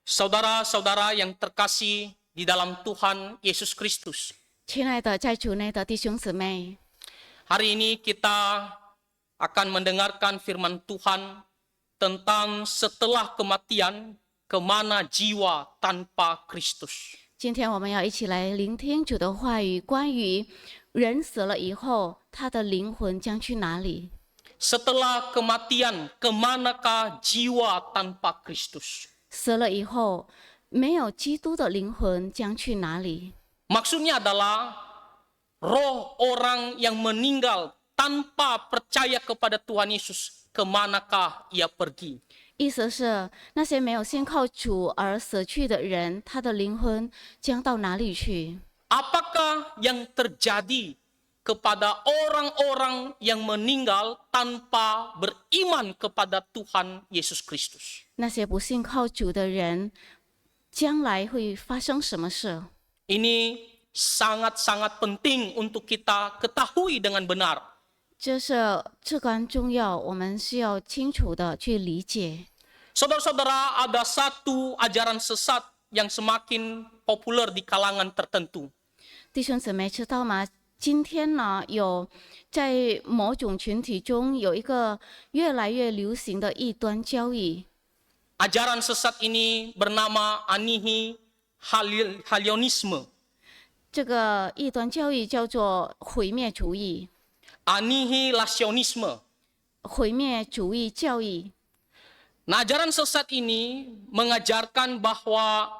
Saudara-saudara yang terkasih di dalam Tuhan Yesus Kristus. 亲爱的，在主内的弟兄姊妹， Hari ini kita akan mendengarkan firman Tuhan tentang setelah kematian, kemana jiwa tanpa Kristus. 今天我们要一起来聆听主的话语，关于人死了以后，他的灵魂将去哪里？ Setelah kematian, kemanakah jiwa tanpa Kristus? 死了以后，没有基督的灵魂将去哪里？ Maksudnya adalah roh orang yang meninggal tanpa percaya kepada Tuhan Yesus, kemanakah ia pergi? 意思是那些没有信靠主而死去的人，他的灵魂将到哪里去？ Apakah yang terjadi kepada orang-orang yang meninggal tanpa beriman kepada Tuhan Yesus Kristus? 那些不信靠主的人，将来会发生什么事？ Ini sangat-sangat penting untuk kita ketahui dengan benar. 这是至关重要，我们需要清楚的去理解。 Saudara-saudara, ada satu ajaran sesat yang semakin populer di kalangan tertentu. 弟兄姊妹知道吗？今天呢，在某种群体中有一个越来越流行的异端教义。 Ajaran sesat ini bernama anihilionisme. 这个异端教义叫做毁灭主义， Anihilasionisme. 毁灭主义教义。 Nah, ajaran sesat ini mengajarkan bahwa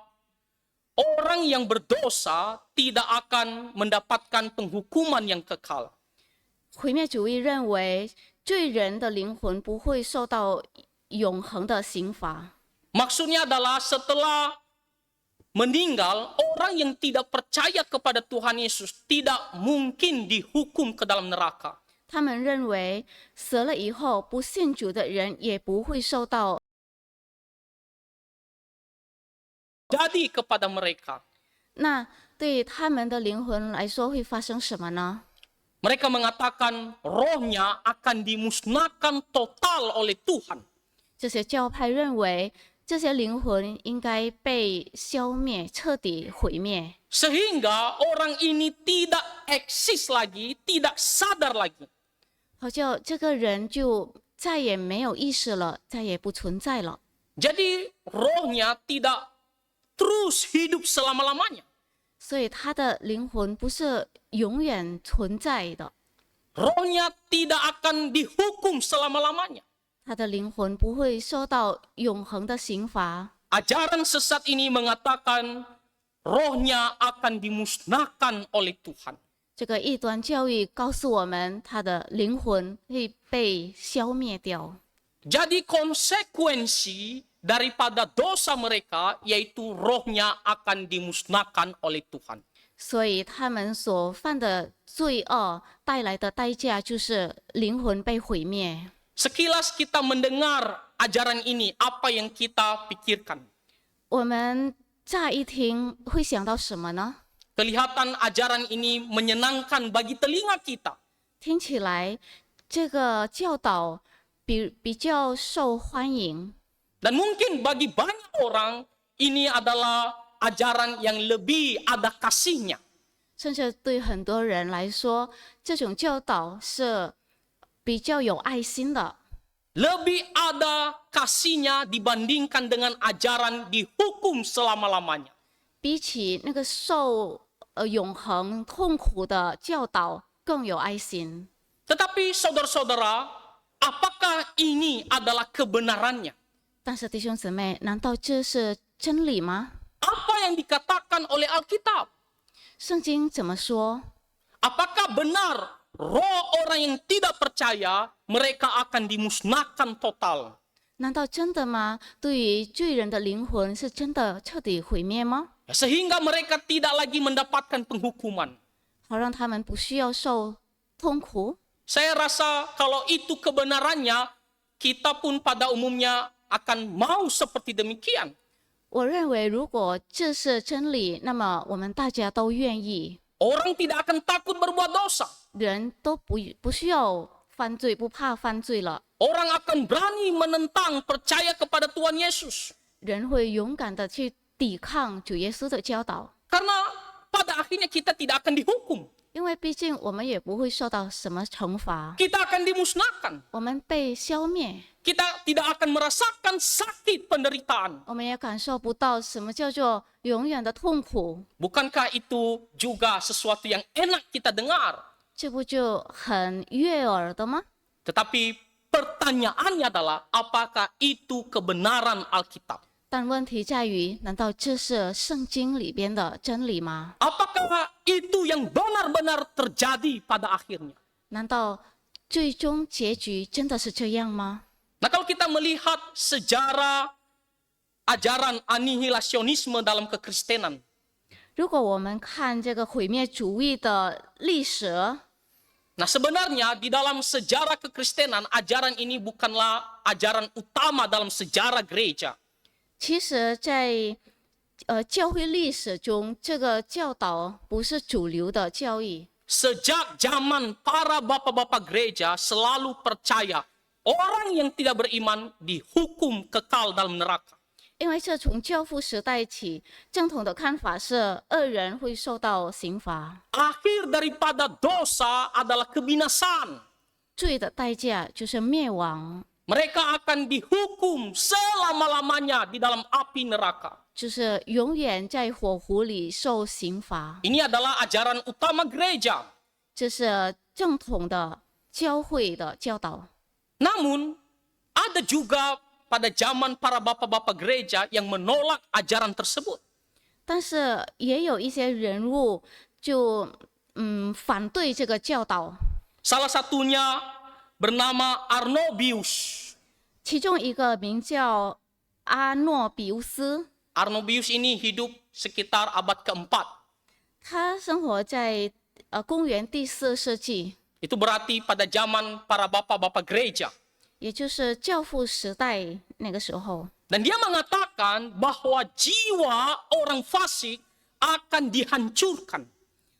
orang yang berdosa tidak akan mendapatkan penghukuman yang kekal. 毁灭主义认为罪人的灵魂不会受到永恒的刑罚。 Maksudnya adalah setelah meninggal, orang yang tidak percaya kepada Tuhan Yesus tidak mungkin dihukum ke dalam neraka. 他们认为死了以后，不信主的人也不会受到。 Jadi kepada mereka, 那对他们的灵魂来说会发生什么呢？ mereka mengatakan rohnya akan dimusnahkan total oleh Tuhan. 这些教派认为，这些灵魂应该被消灭，彻底毁灭， Sehingga orang ini tidak eksis lagi, tidak sadar lagi. 好叫这个人就再也没有意识了，再也不存在了。 Jadi rohnya tidak terus hidup selama-lamanya. 所以他的灵魂不是永远存在的， Rohnya tidak akan dihukum selama-lamanya. 他的灵魂不会受到永恒的刑罚。 Ajaran sesat ini mengatakan rohnya akan dimusnahkan oleh Tuhan. 这个异端教育告诉我们，他的灵魂会被消灭掉。 Jadi konsekuensi daripada dosa mereka yaitu rohnya akan dimusnahkan oleh Tuhan. 所以他们所犯的罪恶带来的代价就是灵魂被毁灭。 Sekilas kita mendengar ajaran ini, apa yang kita pikirkan? 我们乍一听会想到什么呢？ Kelihatan ajaran ini menyenangkan bagi telinga kita. 听起来这个教导比较受欢迎， Dan mungkin bagi banyak orang ini adalah ajaran yang lebih ada kasihnya. 甚至对很多人来说，这种教导是比较有爱心的， Lebih ada kasihnya dibandingkan dengan ajaran dihukum selama-lamanya. 比起那个受永恒痛苦的教导更有爱心。 Tetapi saudara-saudara, apakah ini adalah kebenarannya? 但是弟兄姊妹，难道这是真理吗？ Apa yang dikatakan oleh Alkitab? 圣经怎么说？ Apakah benar roh orang yang tidak percaya mereka akan dimusnahkan total? 难道真的吗？对于罪人的灵魂是真的彻底毁灭吗？ Sehingga mereka tidak lagi mendapatkan penghukuman. 好让他们不需要受痛苦？ Saya rasa kalau itu kebenarannya, kita pun pada umumnya akan mau seperti demikian. 我认为，如果这是真理，那么我们大家都愿意， Orang tidak akan takut berbuat dosa. 人都不需要犯罪，不怕犯罪了。 Orang akan berani menentang percaya kepada Tuhan Yesus. 人会勇敢的去抵抗主耶稣的教导， Karena pada akhirnya kita tidak akan dihukum. 因为毕竟我们也不会受到什么惩罚， Kita akan dimusnahkan. 我们被消灭， Kita tidak akan merasakan sakit penderitaan. 我们也感受不到什么叫做永远的痛苦， Bukankah itu juga sesuatu yang enak kita dengar? 这不就很悦耳的吗？ Tetapi pertanyaannya adalah apakah itu kebenaran Alkitab? 但问题在于，难道这是圣经里边的真理吗？ Apakah itu yang benar-benar terjadi pada akhirnya? 难道最终结局真的是这样吗？ Nah, kalau kita melihat sejarah ajaran anihilasionisme dalam kekristenan, 如果我们看这个毁灭主义的历史， nah sebenarnya di dalam sejarah kekristenan ajaran ini bukanlah ajaran utama dalam sejarah gereja. 其实在教会历史中，这个教导不是主流的教义。 Sejak zaman para bapak-bapak gereja selalu percaya orang yang tidak beriman dihukum kekal dalam neraka. 因为这从教父时代起，正统的看法是恶人会受到刑罚， Akhir daripada dosa adalah kebinasaan. 罪的代价就是灭亡， Mereka akan dihukum selama-lamanya di dalam api neraka. 就是永远在火湖里受刑罚。 Ini adalah ajaran utama gereja. 这是正统的教会的教导。 Namun, ada juga pada zaman para bapak-bapak gereja yang menolak ajaran tersebut. 但是也有一些人物就反对这个教导， Salah satunya bernama Arnobius. 其中一个名叫阿诺比乌斯， Arnobius ini hidup sekitar abad keempat. 他生活在公元第4世纪， Itu berarti pada zaman para bapak-bapak gereja. 也就是教父时代那个时候。 Dan dia mengatakan bahwa jiwa orang fasik akan dihancurkan.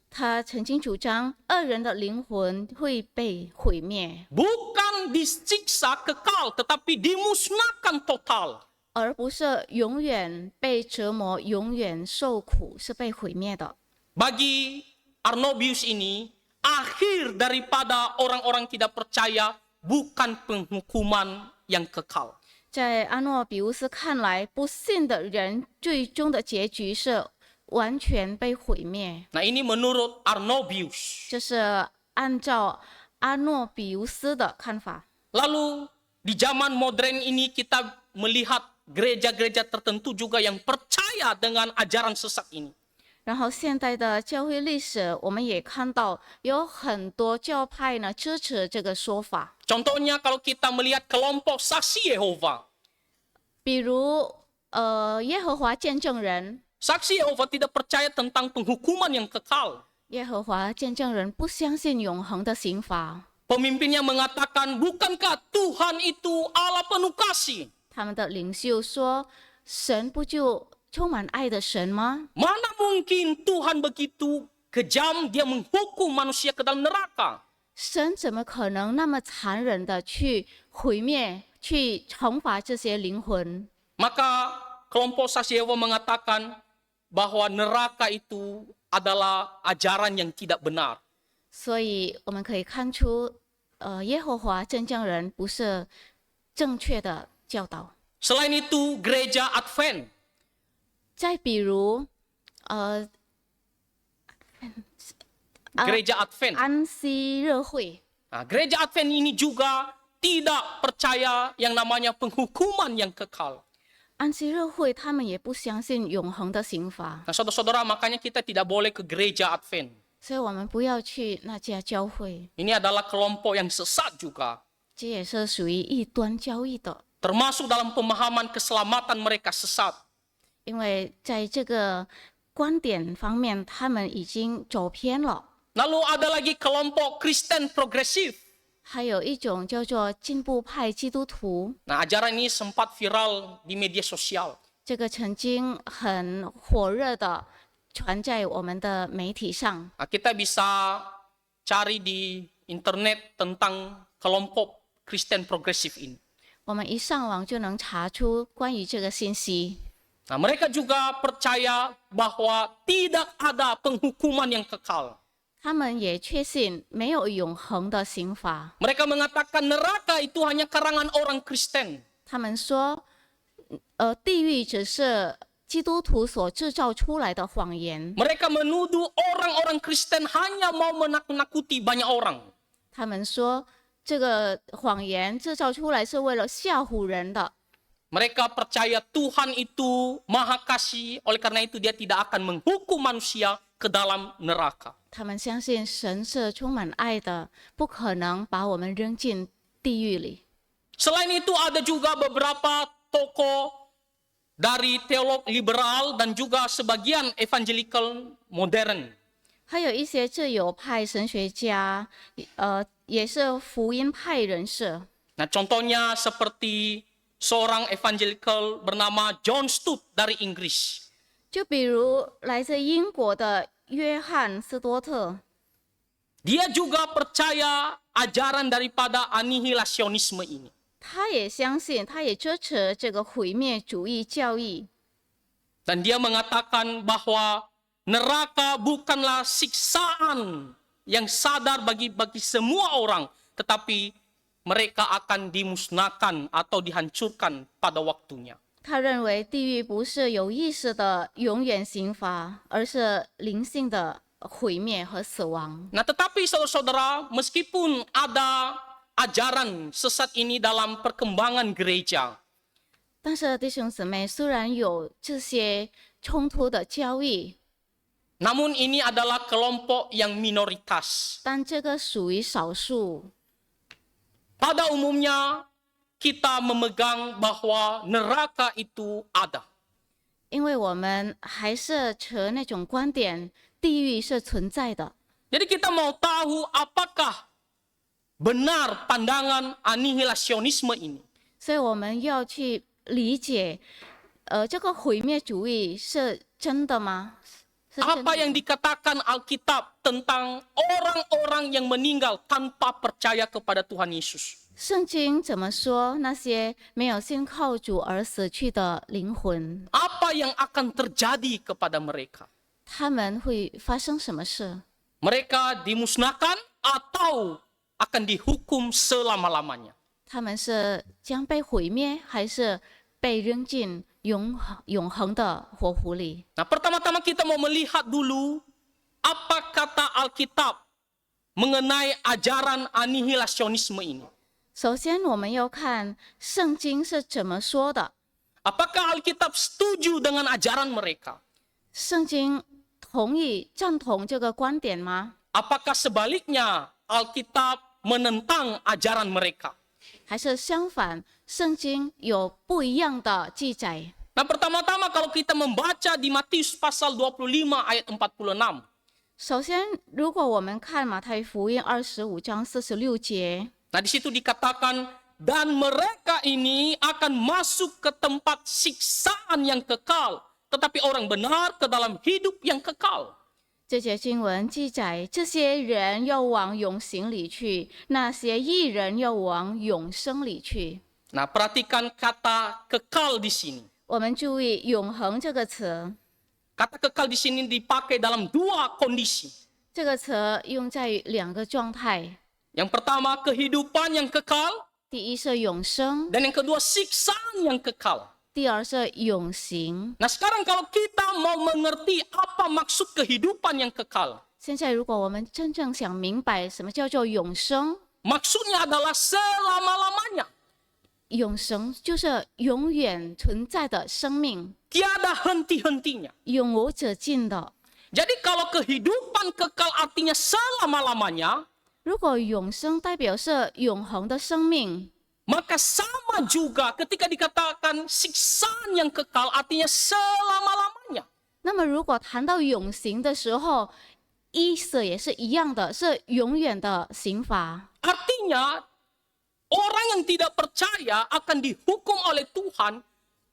他曾经主张恶人的灵魂会被毁灭， Bukan disiksa kekal, tetapi dimusnahkan total. 而不是永远被折磨、永远受苦，是被毁灭的。 Bagi Arnobius ini, akhir daripada orang-orang tidak percaya bukan penghukuman yang kekal. 在阿诺比乌斯看来，不信的人最终的结局是完全被毁灭。 Nah, ini menurut Arnobius. 这是按照阿诺比乌斯的看法。 Lalu di zaman modern ini kita melihat gereja-gereja tertentu juga yang percaya dengan ajaran sesat ini. 然后现代的教会历史，我们也看到有很多教派呢支持这个说法。 Contohnya kalau kita melihat kelompok saksi Yehova. 比如耶和华见证人， Saksi Yehova tidak percaya tentang penghukuman yang kekal. 耶和华见证人不相信永恒的刑罚， Pemimpinnya mengatakan, bukankah Tuhan itu Allah penuh kasih? 他们的领袖说：“神不就充满爱的神吗？ Mana mungkin Tuhan begitu kejam dia menghukum manusia ke dalam neraka? 神怎么可能那么残忍的去毁灭、去惩罚这些灵魂？” Maka kelompok saksi Yehova mengatakan bahwa neraka itu adalah ajaran yang tidak benar. 所以我们可以看出，耶和华见证人不是正确的教导。 Selain itu, gereja Advent. 再比如，Gereja Advent. 安息日会， Nah, gereja Advent ini juga tidak percaya yang namanya penghukuman yang kekal. 安息日会他们也不相信永恒的刑罚， Nah, saudara-saudara, makanya kita tidak boleh ke gereja Advent. 所以我们不要去那家教会， Ini adalah kelompok yang sesat juga. 这也是属于异端教义的。 Termasuk dalam pemahaman keselamatan mereka sesat. 因为在这个观点方面，他们已经走偏了。 Lalu ada lagi kelompok Kristen progresif. 还有一种叫做进步派基督徒， Nah, ajaran ini sempat viral di media sosial. 这个曾经很火热的传在我们的媒体上。 Nah, kita bisa cari di internet tentang kelompok Kristen progresif ini. 我们一上网就能查出关于这个信息。 Nah, mereka juga percaya bahwa tidak ada penghukuman yang kekal. 他们也确信没有永恒的刑罚。 Mereka mengatakan neraka itu hanya karangan orang Kristen. 他们说，地狱只是基督徒所制造出来的谎言。 Mereka menuduh orang-orang Kristen hanya mau menakut-nakuti banyak orang. 他们说，这个谎言制造出来是为了吓唬人的。 Mereka percaya Tuhan itu maha kasih, oleh karena itu dia tidak akan menghukum manusia ke dalam neraka. 他们相信神是充满爱的，不可能把我们扔进地狱里。 Selain itu ada juga beberapa tokoh dari teolog liberal dan juga sebagian evangelical modern. 还有一些自由派神学家，也是福音派人士。 Nah, contohnya seperti seorang evangelical bernama John Stott dari Inggris. 就比如来自英国的约翰斯多特， Dia juga percaya ajaran daripada anihilasionisme ini. 他也相信，他也支持这个毁灭主义教义。 Dan dia mengatakan bahwa neraka bukanlah siksaan yang sadar bagi semua orang, tetapi mereka akan dimusnahkan atau dihancurkan pada waktunya. 他认为地狱不是有意识的永远刑罚，而是灵性的毁灭和死亡。 Nah, tetapi saudara-saudara, meskipun ada ajaran sesat ini dalam perkembangan gereja, 但是弟兄姊妹，虽然有这些冲突的教义， namun ini adalah kelompok yang minoritas. 但这个属于少数。 Pada umumnya kita memegang bahwa neraka itu ada. 因为我们还是持那种观点，地狱是存在的。 Jadi kita mau tahu apakah benar pandangan anihilasionisme ini. 所以我们要去理解，这个毁灭主义是真的吗？是真 Apa 的 yang dikatakan Alkitab tentang orang-orang yang meninggal tanpa percaya kepada Tuhan Yesus. 圣经怎么说？那些没有信靠主而死去的灵魂， Apa yang akan terjadi kepada mereka? 他们会发生什么事？ Mereka dimusnahkan atau akan dihukum selama-lamanya. 他们是将被毁灭，还是被扔进永恒的火湖里？ Nah, pertama-tama kita mau melihat dulu apa kata Alkitab mengenai ajaran anihilasionisme ini. 首先，我们要看圣经是怎么说的。 Apakah Alkitab setuju dengan ajaran mereka? 圣经赞同这个观点吗？ Apakah sebaliknya Alkitab menentang ajaran mereka? 还是相反，圣经有不一样的记载？ Nah, pertama-tama kalau kita membaca di Matius pasal 25 ayat 46. 首先，如果我们看马太福音25章46节， Nah, di situ dikatakan, dan mereka ini akan masuk ke tempat siksaan yang kekal, tetapi orang benar ke dalam hidup yang kekal. 这节经文记载，这些人要往永刑里去，那些义人要往永生里去。 Nah, perhatikan kata kekal di sini. 我们注意“永恒”这个词， Kata kekal di sini dipakai dalam dua kondisi. 这个词用在两个状态。 Yang pertama, kehidupan yang kekal, 第一是永生， dan yang kedua, siksaan yang kekal. 第二是永刑。 Nah, sekarang kalau kita mau mengerti apa maksud kehidupan yang kekal, 现在，如果我们真正想明白什么叫做永生， maksudnya adalah selama-lamanya. 永生就是永远存在的生命， Tiada henti-hentinya. 永无止境的。 Jadi kalau kehidupan kekal artinya selama-lamanya, 如果永生代表是永恒的生命， maka sama juga ketika dikatakan siksaan yang kekal artinya selama-lamanya. 那么如果谈到永刑的时候，意思也是一样的，是永远的刑罚。 Artinya orang yang tidak percaya akan dihukum oleh Tuhan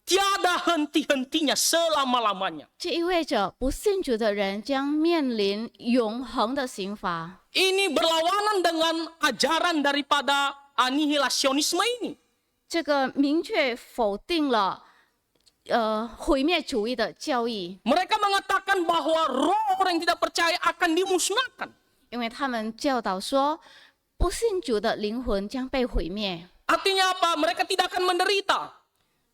tiada henti-hentinya selama-lamanya. 这意味着不信主的人将面临永恒的刑罚。 Ini berlawanan dengan ajaran daripada anihilasionisme ini. 这个明确否定了毁灭主义的教义， Mereka mengatakan bahwa roh orang yang tidak percaya akan dimusnahkan. 因为他们教导说，不信主的灵魂将被毁灭。 Artinya apa? Mereka tidak akan menderita.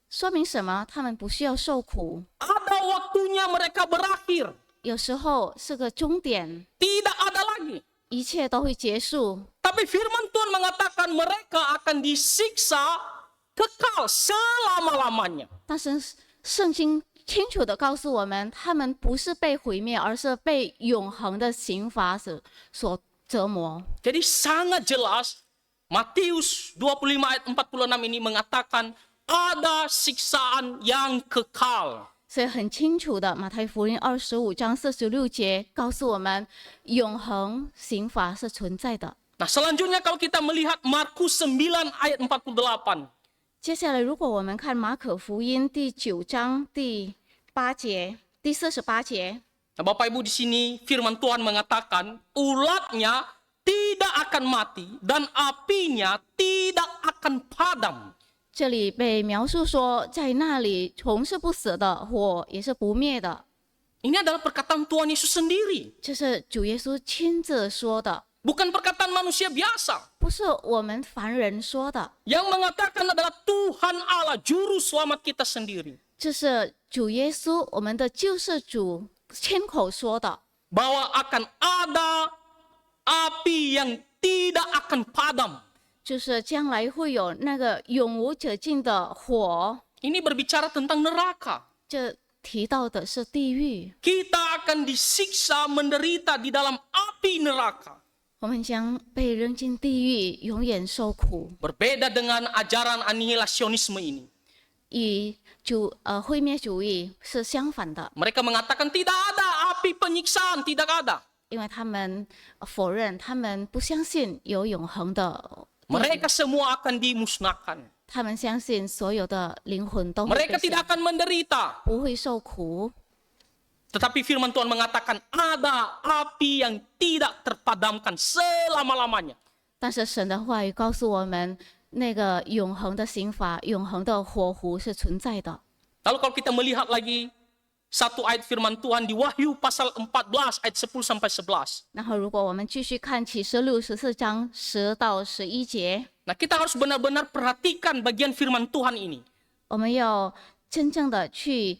说明什么？他们不需要受苦， Ada waktunya mereka berakhir. 有时候是个终点， Tidak ada lagi. 一切都会结束。 Tapi firman Tuhan mengatakan mereka akan disiksa kekal selama-lamanya. 但是圣经清楚的告诉我们，他们不是被毁灭，而是被永恒的刑罚所折磨。 Jadi sangat jelas Matius 25 ayat 46 ini mengatakan ada siksaan yang kekal. 所以很清楚的，马太福音25章46节告诉我们，永恒刑罚是存在的。 Nah, selanjutnya kalau kita melihat Markus 9 ayat 48. 接下来，如果我们看马可福音第9章第8节、第48节， Nah, Bapak Ibu di sini firman Tuhan mengatakan ulatnya tidak akan mati dan apinya tidak akan padam. 这里被描述说，在那里虫是不死的，火也是不灭的。 Ini adalah perkataan Tuhan Yesus sendiri, 这是主耶稣亲自说的， bukan perkataan manusia biasa. 不是我们凡人说的。 Yang mengatakan adalah Tuhan Allah, juru selamat kita sendiri. 这是主耶稣，我们的救世主亲口说的， Bahwa akan ada api yang tidak akan padam. 就是将来会有那个永无止境的火。 Ini berbicara tentang neraka. 这提到的是地狱， Kita akan disiksa menderita di dalam api neraka. 我们将被扔进地狱，永远受苦。 Berbeda dengan ajaran anihilasionisme ini. 与毁灭主义是相反的， Mereka mengatakan tidak ada api penyiksaan, tidak ada. 因为他们否认，他们不相信有永恒的。 Mereka semua akan dimusnahkan. 他们相信所有的灵魂都会被 Mereka 神 tidak akan menderita. 不会受苦， Tetapi firman Tuhan mengatakan ada api yang tidak terpadamkan selama-lamanya. 但是神的话语告诉我们，那个永恒的刑罚、永恒的火湖是存在的。 Lalu kalau kita melihat lagi satu ayat firman Tuhan di Wahyu pasal 14 ayat 10 sampai 11. 然后，如果我们继续看启示录14章10到11节， Nah, kita harus benar-benar perhatikan bagian firman Tuhan ini. 我们要真正的去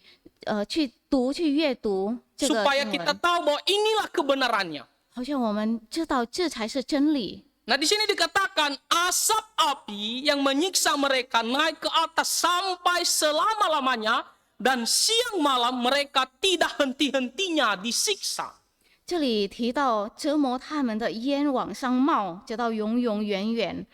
阅读这个 Supaya 经 kita 文， tahu bahwa inilah kebenarannya. 好像我们知道这才是真理。 Nah, di sini dikatakan asap api yang menyiksa mereka naik ke atas sampai selama-lamanya dan siang malam mereka tidak henti-hentinya disiksa. 这里提到折磨他们的烟往上冒，直到永永远远。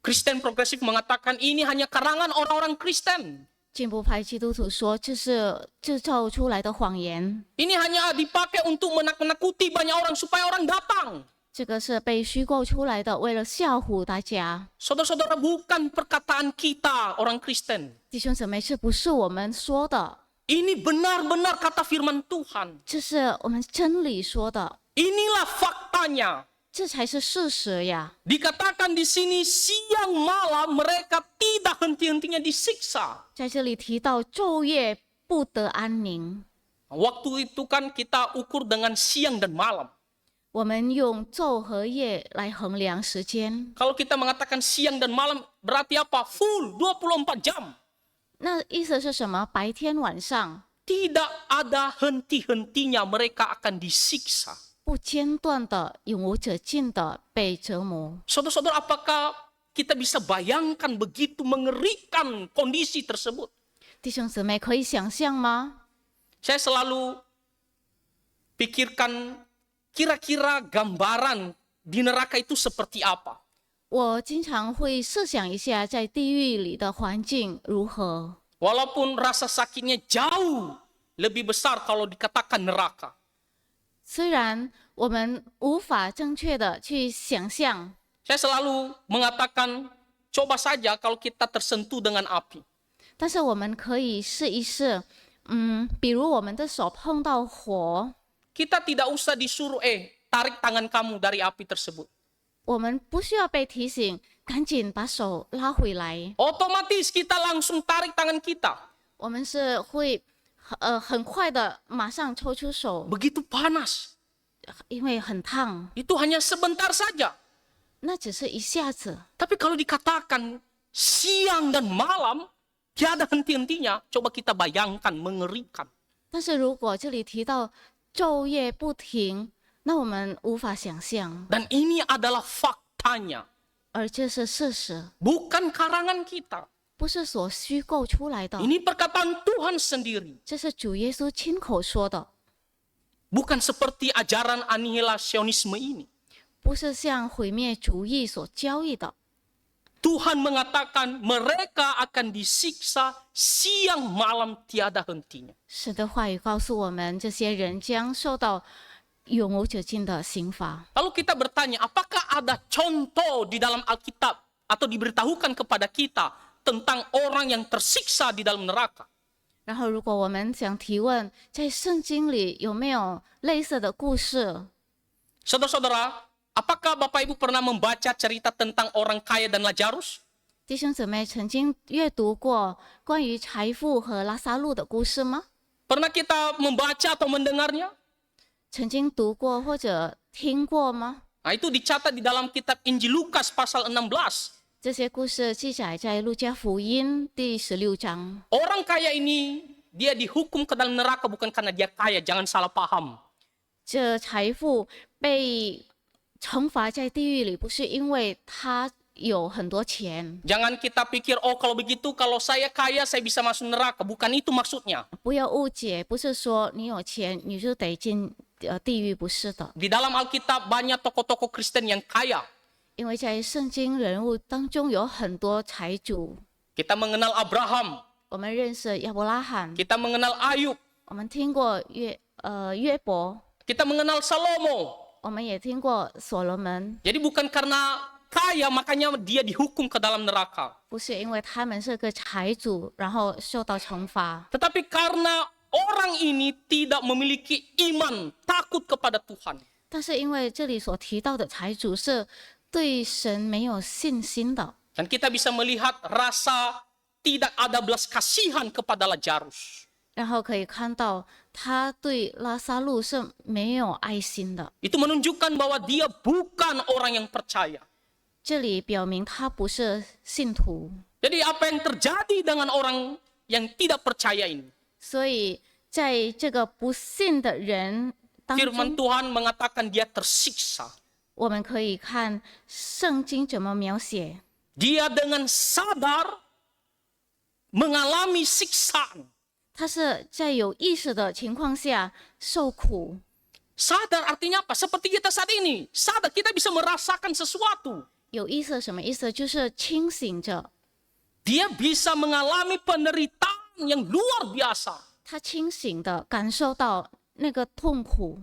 Kristen progresif mengatakan ini hanya karangan orang-orang Kristen. 进步派基督徒说，这是制造出来的谎言， Ini hanya dipakai untuk menakut-nakuti banyak orang supaya orang datang. 这个是被虚构出来的，为了吓唬大家。 Saudara-saudara, bukan perkataan kita orang Kristen. 弟兄姊妹，这不是我们说的， Ini benar-benar kata firman Tuhan. 这是我们真理说的， Inilah faktanya. 这才是事实呀。 Dikatakan di sini siang malam mereka tidak henti-hentinya disiksa. 在这里提到昼夜不得安宁， Waktu itu kan kita ukur dengan siang dan malam. 我们用昼和夜来衡量时间。 Kalau kita mengatakan siang dan malam berarti apa? Full 24 jam. 那意思是什么？白天晚上 Tidak ada henti-hentinya mereka akan disiksa. 不间断的、永无止境的被折磨。 Saudara-saudara, apakah kita bisa bayangkan begitu mengerikan kondisi tersebut? 弟兄姊妹，可以想象吗？ Saya selalu pikirkan kira-kira gambaran di neraka itu seperti apa. 我经常会设想一下，在地狱里的环境如何。 Walaupun rasa sakitnya jauh lebih besar kalau dikatakan neraka. 虽然我们无法正确的去想象， Saya selalu mengatakan, coba saja kalau kita tersentuh dengan api. 但是我们可以试一试。比如我们的手碰到火， Kita tidak usah disuruh, tarik tangan kamu dari api tersebut. 我们不需要被提醒赶紧把手拉回来。 otomatis kita langsung tarik tangan kita. 我们是会很快的马上抽出手， Begitu panas. 因为很烫， Itu hanya sebentar saja. 那只是一下子。 Tapi kalau dikatakan siang dan malam, tiada henti-hentinya, coba kita bayangkan, mengerikan. 但是如果这里提到昼夜不停，那我们无法想象， Dan ini adalah faktanya, 而这是事实， bukan karangan kita. 不是所虚构出来的， Ini perkataan Tuhan sendiri. 这是主耶稣亲口说的， Bukan seperti ajaran anihilasionisme ini. 不是像毁灭主义所教义的。 Tuhan mengatakan mereka akan disiksa siang malam tiada hentinya. 神的话语告诉我们，这些人将受到永无止境的刑罚。 Lalu kita bertanya, apakah ada contoh di dalam Alkitab atau diberitahukan kepada kita tentang orang yang tersiksa di dalam neraka? 然后，如果我们想提问，在圣经里有没有类似的故事？ Saudara-saudara, apakah Bapak Ibu pernah membaca cerita tentang orang kaya dan Lazarus? 弟兄姊妹曾经阅读过关于财富和拉撒路的故事吗？ Pernah kita membaca atau mendengarnya? 曾经读过或者听过吗？ Nah, itu dicatat di dalam kitab Injil Lukas pasal 16. 这些故事记载在路加福音第16章。 Orang kaya ini, dia dihukum ke dalam neraka bukan karena dia kaya, jangan salah paham. 这财富被惩罚在地狱里，不是因为他有很多钱， Jangan kita pikir, oh kalau begitu, kalau saya kaya, saya bisa masuk neraka. Bukan itu maksudnya. 不要误解，不是说你有钱你就得进地狱，不是的。 Di dalam Alkitab banyak tokoh-tokoh Kristen yang kaya. 因为在圣经人物当中有很多财主， Kita mengenal Abraham, 我们认识亚伯拉罕， kita mengenal Ayub, 我们听过约伯， kita mengenal Salomo. 我们也听过所罗门。 Jadi bukan karena kaya makanya dia dihukum ke dalam neraka. 不是因为他们是个财主，然后受到惩罚， Tetapi karena orang ini tidak memiliki iman, takut kepada Tuhan. 但是因为这里所提到的财主是对神没有信心的， Dan kita bisa melihat rasa tidak ada belas kasihan kepada Lazarus. 然后可以看到他对拉撒路是没有爱心的。 Itu menunjukkan bahwa dia bukan orang yang percaya. 这里表明他不是信徒， Jadi apa yang terjadi dengan orang yang tidak percaya ini? 所以在这个不信的人当 Firman 中， Tuhan mengatakan dia tersiksa. 我们可以看圣经怎么描写。 Dia dengan sadar mengalami siksaan. 他是在有意识的情况下受苦。 Sadar artinya apa? Seperti kita saat ini. Sadar kita bisa merasakan sesuatu. 有意识什么意思？就是清醒着， Dia bisa mengalami penderitaan yang luar biasa. 他清醒的感受到那个痛苦。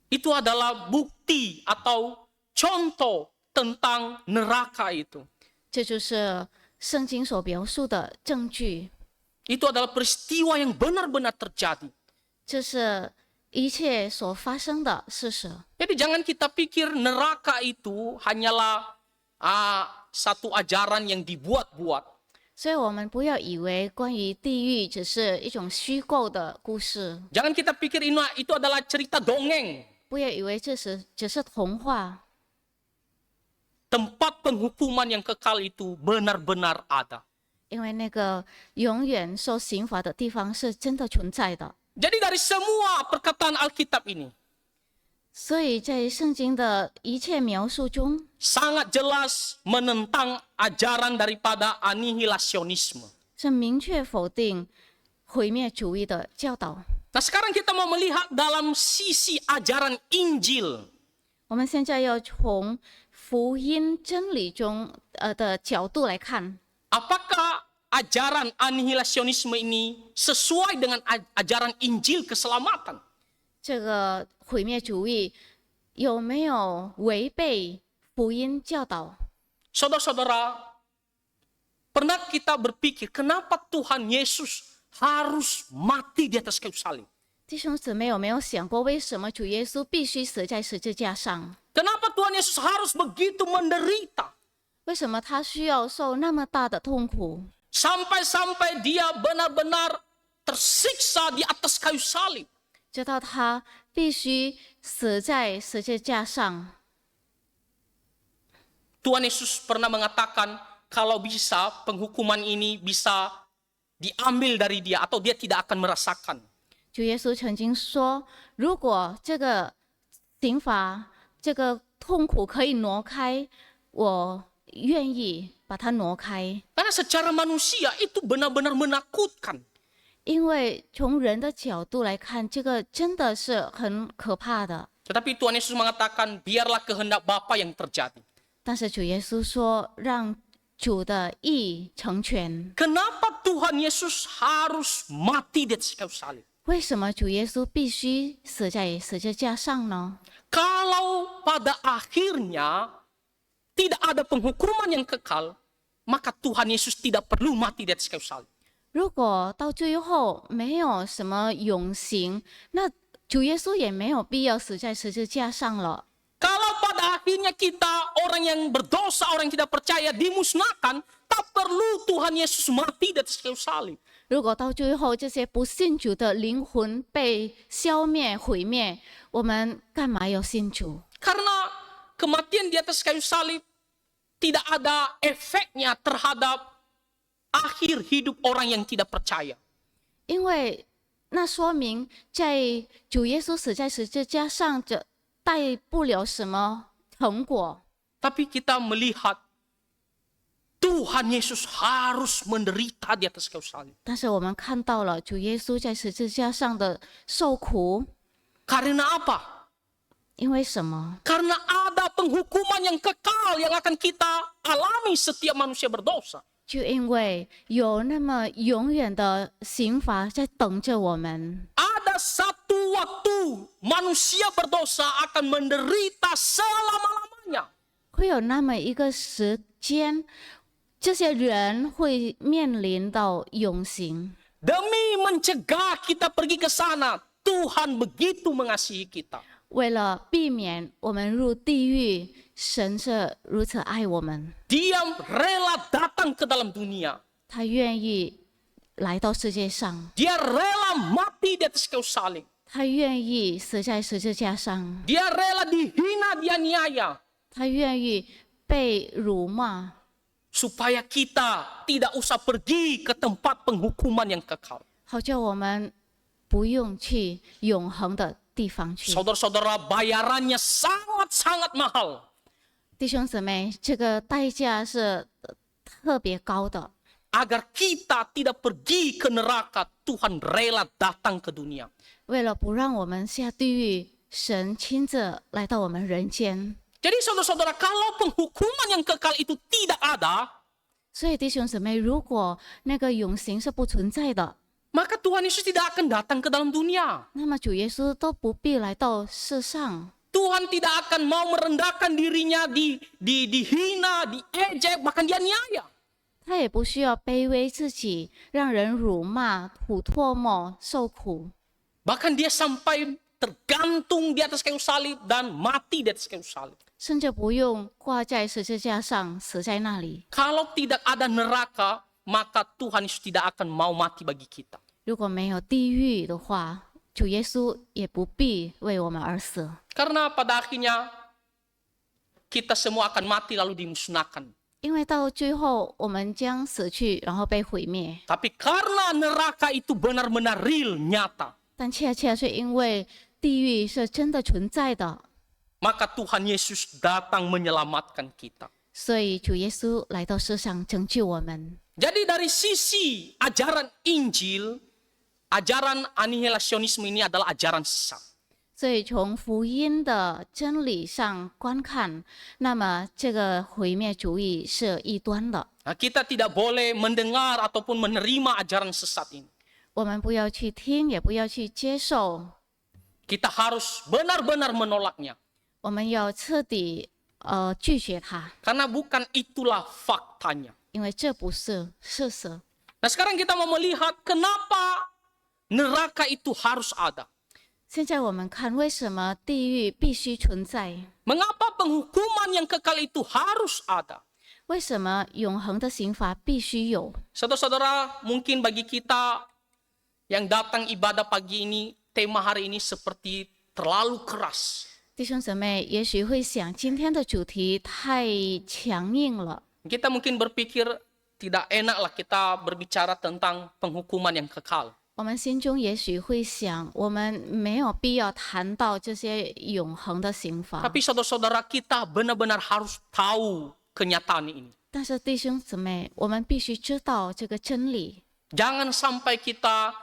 Itu adalah bukti atau contoh tentang neraka itu. 这就是圣经所描述的证据， Itu adalah peristiwa yang benar-benar terjadi. 这是一切所发生的事实。 Jadi jangan kita pikir neraka itu hanyalah satu ajaran yang dibuat-buat. 所以我们不要以为关于地狱只是一种虚构的故事， Jangan kita pikir itu adalah cerita dongeng. 不要以为这只是童话。 Tempat penghukuman yang kekal itu benar-benar ada. 因为那个永远受刑罚的地方是真的存在的， Jadi dari semua perkataan Alkitab ini, 所以在圣经的一切描述中， sangat jelas menentang ajaran daripada anihilasionisme. 是明确否定毁灭主义的教导。 Nah sekarang kita mau melihat dalam sisi ajaran Injil. 我们现在要从福音真理中的角度来看， Apakah ajaran anihilasionisme ini sesuai dengan ajaran Injil keselamatan? 这个毁灭主义有没有违背福音教导？ Saudara-saudara, pernah kita berpikir kenapa Tuhan Yesus harus mati di atas kayu salib? 弟兄姊妹有没有想过，为什么主耶稣必须死在十字架上？ Kenapa Tuhan Yesus harus begitu menderita? 为什么他需要受那么大的痛苦？ Sampai-sampai dia benar-benar tersiksa di atas kayu salib. 直到他必须死在十字架上。 Tuhan Yesus pernah mengatakan kalau bisa penghukuman ini bisa diambil dari dia atau dia tidak akan merasakan. 主耶稣曾经说，如果这个刑罚、这个痛苦可以挪开，我愿意把它挪开。 Karena secara manusia itu benar-benar menakutkan. 因为从人的角度来看，这个真的是很可怕的。 Tetapi Tuhan Yesus mengatakan biarlah kehendak Bapa yang terjadi. 但是主耶稣说，让主的意成全。 Kenapa Tuhan Yesus harus mati di atas kayu salib? 为什么主耶稣必须死在十字架上呢？ Kalau pada akhirnya tidak ada penghukuman yang kekal, maka Tuhan Yesus tidak perlu mati di atas kayu salib. 如果到最后没有什么永刑，那主耶稣也没有必要死在十字架上了。 Kalau pada akhirnya kita orang yang berdosa, orang yang tidak percaya dimusnahkan, tak perlu Tuhan Yesus mati di atas kayu salib. 如果到最后这些不信主的灵魂被消灭毁灭，我们干嘛要信主？ Karena kematian di atas kayu salib tidak ada efeknya terhadap akhir hidup orang yang tidak percaya. 因为那说明在主耶稣死在十字架上，这带不了什么成果。 Tapi kita melihat Tuhan Yesus harus menderita di atas kayu salib. 但是我们看到了主耶稣在十字架上的受苦， Karena apa? 因为什么？ Karena ada penghukuman yang kekal yang akan kita alami setiap manusia berdosa. 就因为有那么永远的刑罚在等着我们。 Ada satu waktu manusia berdosa akan menderita selama-lamanya. 会有那么一个时间，这些人会面临到永刑。 Demi mencegah kita pergi ke sana, Tuhan begitu mengasihi kita. 为了避免我们入地狱，神是如此爱我们， Dia rela datang ke dalam dunia. 他愿意来到世界上， Dia rela mati di atas kayu salib. 他愿意死在十字架上， Dia rela dihina, dianiaya. 他愿意被辱骂， Supaya kita tidak usah pergi ke tempat penghukuman yang kekal. 好叫我们不用去永恒的地方去。 Saudara-saudara, bayarannya sangat-sangat mahal. 弟兄姊妹，这个代价是特别高的。 Agar kita tidak pergi ke neraka, Tuhan rela datang ke dunia. 为了不让我们下地狱，神亲自来到我们人间。 Jadi saudara-saudara, kalau penghukuman yang kekal itu tidak ada, 所以弟兄姊妹，如果那个永刑是不存在的， maka Tuhan Yesus tidak akan datang ke dalam dunia. 那么主耶稣都不必来到世上。 Tuhan tidak akan mau merendahkan dirinya, dihina, diejek, bahkan dianiaya. 他也不需要卑微自己，让人辱骂、吐唾沫、受苦。 Bahkan dia sampai tergantung di atas kayu salib dan mati di atas kayu salib. 甚至不用挂在十字架上死在那里。 Kalau tidak ada neraka, maka Tuhan Yesus tidak akan mau mati bagi kita. 如果没有地狱的话，主耶稣也不必为我们而死。 Karena pada akhirnya kita semua akan mati lalu dimusnahkan. 因为到最后我们将死去，然后被毁灭。 Tapi karena neraka itu benar-benar real, nyata, 但恰恰是因为地狱是真的存在的， maka Tuhan Yesus datang menyelamatkan kita. 所以主耶稣来到世上拯救我们。 Jadi dari sisi ajaran Injil, ajaran anihilasionisme ini adalah ajaran sesat. 所以从福音的真理上观看，那么这个毁灭主义是异端的。 Nah, kita tidak boleh mendengar ataupun menerima ajaran sesat ini. 我们不要去听，也不要去接受， Kita harus benar-benar menolaknya. 我们要彻底拒绝它， Karena bukan itulah faktanya. 因为这不是事实。 Nah sekarang kita mau melihat kenapa neraka itu harus ada. 现在我们看，为什么地狱必须存在？ Mengapa penghukuman yang kekal itu harus ada? 为什么永恒的刑罚必须有？ Saudara-saudara, mungkin bagi kita yang datang ibadah pagi ini, tema hari ini seperti terlalu keras. 弟兄姊妹也许会想，今天的主题太强硬了。 Kita mungkin berpikir tidak enaklah kita berbicara tentang penghukuman yang kekal. 我们心中也许会想，我们没有必要谈到这些永恒的刑罚。 Tapi saudara-saudara, kita benar-benar harus tahu kenyataan ini. 但是弟兄姊妹，我们必须知道这个真理， Jangan sampai kita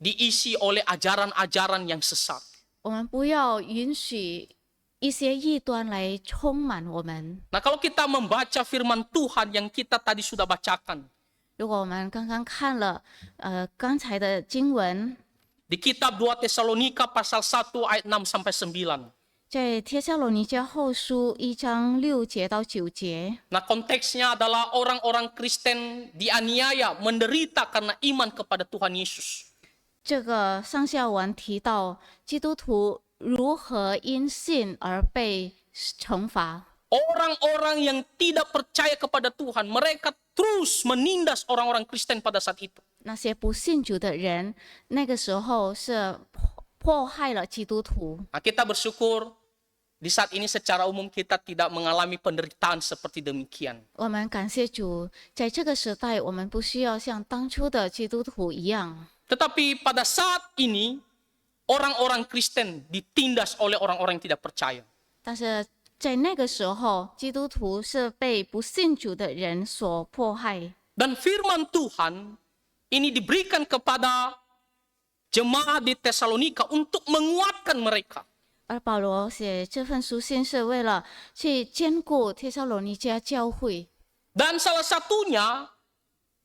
diisi oleh ajaran-ajaran yang sesat. 我们不要允许一些异端来充满我们。 Nah, kalau kita membaca firman Tuhan yang kita tadi sudah bacakan, 如果我们刚刚看了刚才的经文， di kitab 2 Tesalonika pasal 1 ayat 6 sampai 9. 在帖撒罗尼迦后书1章6节到9节， Nah, konteksnya adalah orang-orang Kristen dianiaya, menderita karena iman kepada Tuhan Yesus. 这个上下文提到基督徒如何因信而被惩罚。 Orang-orang yang tidak percaya kepada Tuhan, mereka terus menindas orang-orang Kristen pada saat itu. 那些不信主的人，那个时候是迫害了基督徒。 Nah, kita bersyukur di saat ini secara umum kita tidak mengalami penderitaan seperti demikian. 我们感谢主，在这个时代，我们不需要像当初的基督徒一样。 Tetapi pada saat ini, orang-orang Kristen ditindas oleh orang-orang yang tidak percaya. 但是在那个时候，基督徒是被不信主的人所迫害。 Dan firman Tuhan ini diberikan kepada jemaat di Tesalonika untuk menguatkan mereka. 而保罗写这份书信是为了去兼顾帖撒罗尼迦教会。 Dan salah satunya,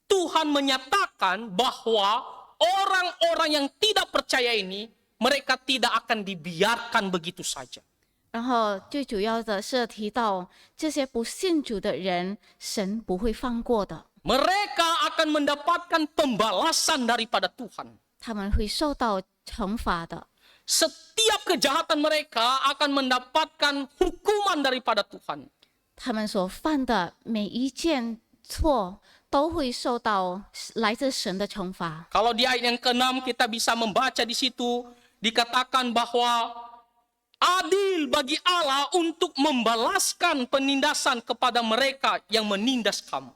Tuhan menyatakan bahwa orang-orang yang tidak percaya ini, mereka tidak akan dibiarkan begitu saja. 然后最主要的是提到这些不信主的人，神不会放过的， Mereka akan mendapatkan pembalasan daripada Tuhan. 他们会受到惩罚的。 Setiap kejahatan mereka akan mendapatkan hukuman daripada Tuhan. 他们所犯的每一件错都会受到来自神的惩罚。 Kalau di ayat yang ke-6 kita bisa membaca di situ dikatakan bahwa adil bagi Allah untuk membalaskan penindasan kepada mereka yang menindas kamu.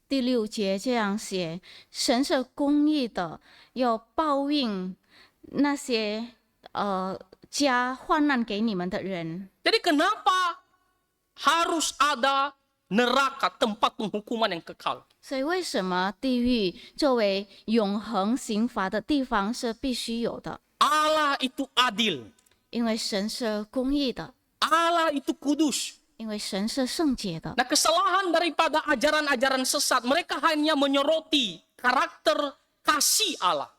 第6节这样写：神是公义的，要报应那些加患难给你们的人。 Jadi kenapa harus ada neraka, tempat penghukuman yang kekal? 所以为什么地狱作为永恒刑罚的地方是必须有的？ Allah itu adil. 因为神是公义的， Allah itu kudus. 因为神是圣洁的。 Nah, kesalahan daripada ajaran-ajaran sesat, mereka hanya menyoroti karakter kasih Allah.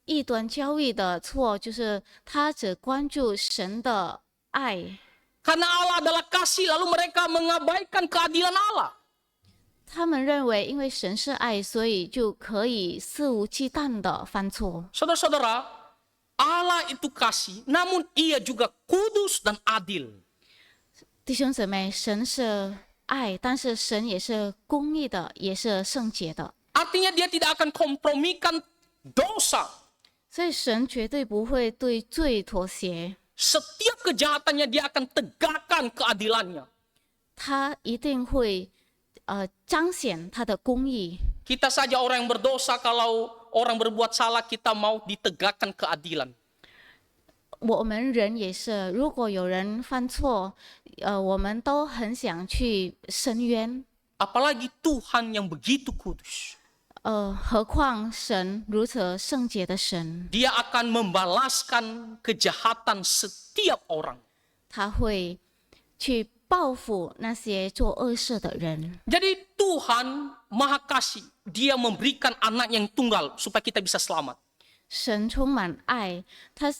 异端教义的错就是他只关注神的爱， Karena Allah adalah kasih, lalu mereka mengabaikan keadilan Allah. 他们认为因为神是爱，所以就可以肆无忌惮的犯错。 Saudara-saudara, Allah itu kasih, namun ia juga kudus dan adil. 弟兄姊妹，神是爱，但是神也是公义的，也是圣洁的， Artinya dia tidak akan kompromikan dosa. 所以神绝对不会对罪妥协， Setiap kejahatannya dia akan tegakkan keadilannya. 他一定会彰显他的公义。 Kita saja orang yang berdosa, kalau orang berbuat salah kita mau ditegakkan keadilan. 我们人也是，如果有人犯错，我们都很想去伸冤。 Apalagi Tuhan yang begitu kudus. 何况神如此圣洁的神， Dia akan membalaskan kejahatan setiap orang. 他会去报复那些做恶事的人。 Jadi Tuhan Maha Kasih, dia memberikan anak yang tunggal supaya kita bisa selamat. 神充满爱，他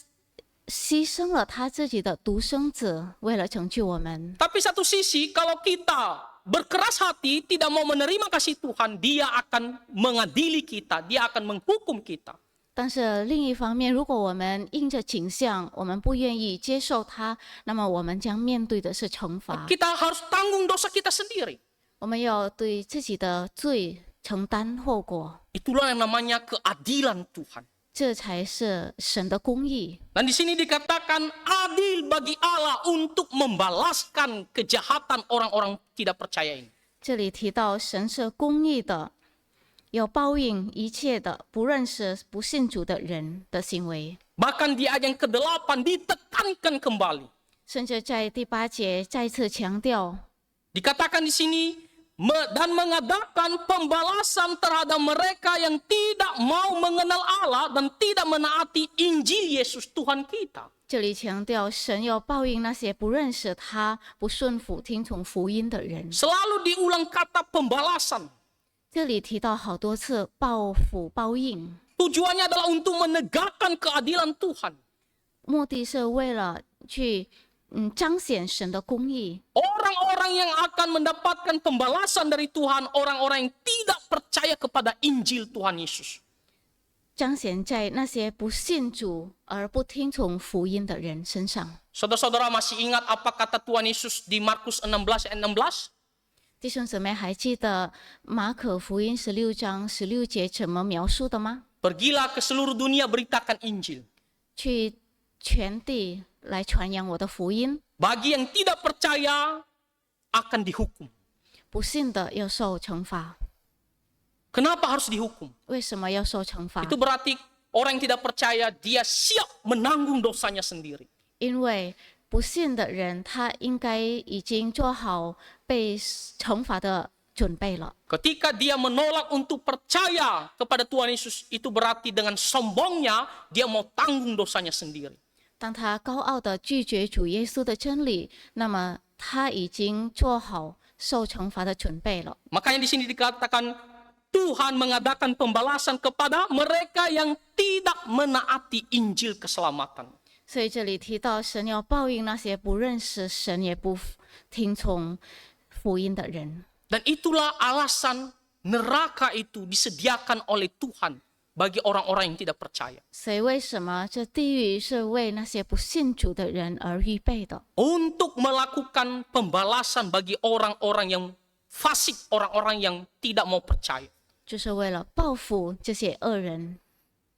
牺牲了他自己的独生子，为了拯救我们。 Tapi satu sisi, kalau kita berkeras hati, tidak mau menerima kasih Tuhan, dia akan mengadili kita, dia akan menghukum kita. 但是另一方面，如果我们硬着颈项，我们不愿意接受他，那么我们将面对的是惩罚。 Kita harus tanggung dosa kita sendiri. 我们要对自己的罪承担后果， Itulah yang namanya keadilan Tuhan. 这才是神的公义。 Dan di sini dikatakan adil bagi Allah untuk membalaskan kejahatan orang-orang tidak percaya ini. 这里提到神是公义的，要报应一切的不认识、不信主的人的行为。 Bahkan di ayat yang ke-8 ditekankan kembali. 甚至在第8节再次强调， Dikatakan di sini dan mengadakan pembalasan terhadap mereka yang tidak mau mengenal Allah dan tidak menaati Injil Yesus Tuhan kita. 这里强调神要报应那些不认识他、不顺服、听从福音的人。 Selalu diulang kata pembalasan. 这里提到好多次报复、报应， Tujuannya adalah untuk menegakkan keadilan Tuhan. 目的是为了去彰显神的公义。 Orang-orang yang akan mendapatkan pembalasan dari Tuhan, orang-orang yang tidak percaya kepada Injil Tuhan Yesus. 彰显在那些不信主而不听从福音的人身上。 Saudara-saudara masih ingat apa kata Tuhan Yesus di Markus 16 ayat 16? 弟兄姊妹，还记得马可福音16章16节怎么描述的吗？ Pergilah ke seluruh dunia beritakan Injil. 去全地来传扬我的福音， Bagi yang tidak percaya akan dihukum. 不信的要受惩罚。 Kenapa harus dihukum? 为什么要受惩罚？ Itu berarti orang yang tidak percaya dia siap menanggung dosanya sendiri. 因为不信的人，他应该已经做好被惩罚的准备了。 Ketika dia menolak untuk percaya kepada Tuhan Yesus, itu berarti dengan sombongnya dia mau tanggung dosanya sendiri. 当他高傲的拒绝主耶稣的真理，那么他已经做好受惩罚的准备了。 Makanya di sini dikatakan Tuhan mengadakan pembalasan kepada mereka yang tidak menaati Injil keselamatan. 所以这里提到神要报应那些不认识神也不听从福音的人。 Dan itulah alasan neraka itu disediakan oleh Tuhan bagi orang-orang yang tidak percaya. 所以为什么这地狱是为那些不信主的人而预备的？ Untuk melakukan pembalasan bagi orang-orang yang fasik, orang-orang yang tidak mau percaya. 就是为了报复这些恶人。